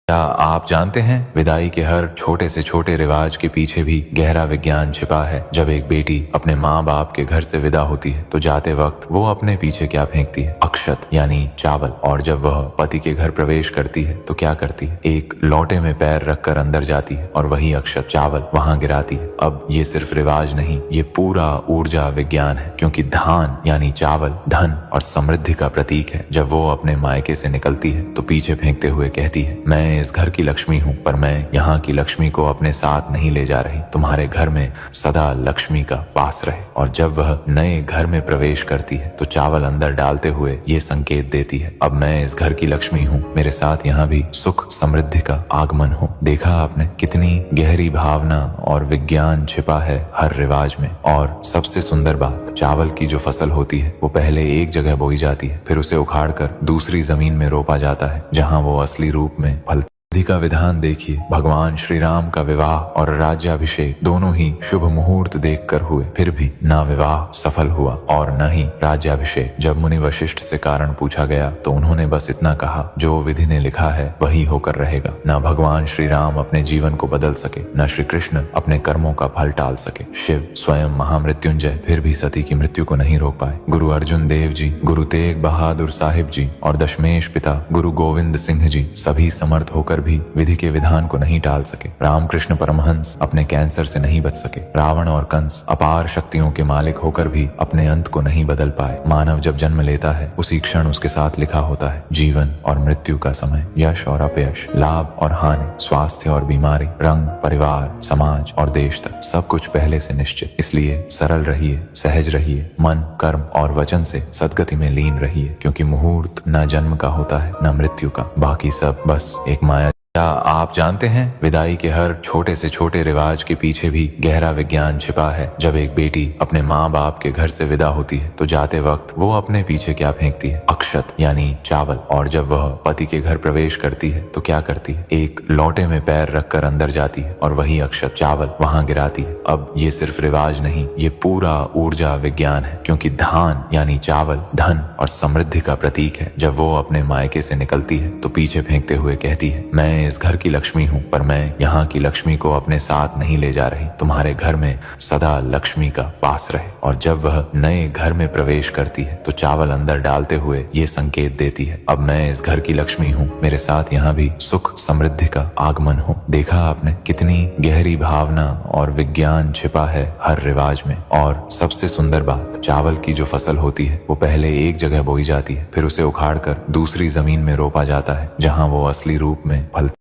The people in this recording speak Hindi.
क्या आप जानते हैं विदाई के हर छोटे से छोटे रिवाज के पीछे भी गहरा विज्ञान छिपा है। जब एक बेटी अपने माँ बाप के घर से विदा होती है तो जाते वक्त वो अपने पीछे क्या फेंकती है? अक्षत यानी चावल। और जब वह पति के घर प्रवेश करती है तो क्या करती है? एक लोटे में पैर रखकर अंदर जाती है और वही अक्षत चावल वहां गिराती है। अब ये सिर्फ रिवाज नहीं, ये पूरा ऊर्जा विज्ञान है, क्योंकि धान यानी चावल धन और समृद्धि का प्रतीक है। जब वो अपने मायके से निकलती है तो पीछे फेंकते हुए कहती है, मैं इस घर की लक्ष्मी हूँ, पर मैं यहाँ की लक्ष्मी को अपने साथ नहीं ले जा रही। तुम्हारे घर में सदा लक्ष्मी का वास रहे। और जब वह नए घर में प्रवेश करती है तो चावल अंदर डालते हुए ये संकेत देती है, अब मैं इस घर की लक्ष्मी हूँ, मेरे साथ यहाँ भी सुख समृद्धि का आगमन हो। देखा आपने कितनी गहरी भावना और विज्ञान छिपा है हर रिवाज में। और सबसे सुंदर बात, चावल की जो फसल होती है वो पहले एक जगह बोई जाती है, फिर उसे उखाड़कर दूसरी जमीन में रोपा जाता है, जहाँ वो असली रूप में फलता। विधि का विधान देखिए, भगवान श्री राम का विवाह और राज्याभिषेक दोनों ही शुभ मुहूर्त देखकर हुए, फिर भी ना विवाह सफल हुआ और न ही राज्याभिषेक। जब मुनि वशिष्ठ से कारण पूछा गया तो उन्होंने बस इतना कहा, जो विधि ने लिखा है वही होकर रहेगा। ना भगवान श्री राम अपने जीवन को बदल सके, न श्री कृष्ण अपने कर्मों का फल टाल सके। शिव स्वयं महामृत्युंजय फिर भी सती की मृत्यु को नहीं रोक पाए। गुरु अर्जुन देव जी, गुरु तेग बहादुर साहिब जी और दशमेश पिता गुरु गोविंद सिंह जी सभी समर्थ होकर भी विधि के विधान को नहीं टाल सके। रामकृष्ण परमहंस अपने कैंसर से नहीं बच सके। रावण और कंस अपार शक्तियों के मालिक होकर भी अपने अंत को नहीं बदल पाए। मानव जब जन्म लेता है उसी क्षण उसके साथ लिखा होता है जीवन और मृत्यु का समय, यश और अपयश, लाभ और हानि, स्वास्थ्य और बीमारी, रंग, परिवार, समाज और देश तक सब कुछ पहले से निश्चित। इसलिए सरल रहिए, सहज रहिए, मन, कर्म और वचन से सदगति में लीन रहिए, क्योंकि मुहूर्त न जन्म का होता है न मृत्यु का, बाकी सब बस एक माया। क्या आप जानते हैं विदाई के हर छोटे से छोटे रिवाज के पीछे भी गहरा विज्ञान छिपा है। जब एक बेटी अपने माँ बाप के घर से विदा होती है तो जाते वक्त वो अपने पीछे क्या फेंकती है? अक्षत यानी चावल। और जब वह पति के घर प्रवेश करती है तो क्या करती है? एक लोटे में पैर रखकर अंदर जाती है और वही अक्षत चावल वहां गिराती है। अब ये सिर्फ रिवाज नहीं, ये पूरा ऊर्जा विज्ञान है, क्योंकि धान यानी चावल धन और समृद्धि का प्रतीक है। जब वो अपने मायके से निकलती है तो पीछे फेंकते हुए कहती है, मैं इस घर की लक्ष्मी हूँ, पर मैं यहाँ की लक्ष्मी को अपने साथ नहीं ले जा रही। तुम्हारे घर में सदा लक्ष्मी का वास रहे। और जब वह नए घर में प्रवेश करती है तो चावल अंदर डालते हुए ये संकेत देती है, अब मैं इस घर की लक्ष्मी हूँ, मेरे साथ यहाँ भी सुख समृद्धि का आगमन हो। देखा आपने कितनी गहरी भावना और विज्ञान छिपा है हर रिवाज में। और सबसे सुंदर बात, चावल की जो फसल होती है वो पहले एक जगह बोई जाती है, फिर उसे उखाड़कर दूसरी जमीन में रोपा जाता है, जहाँ वो असली रूप में फलता।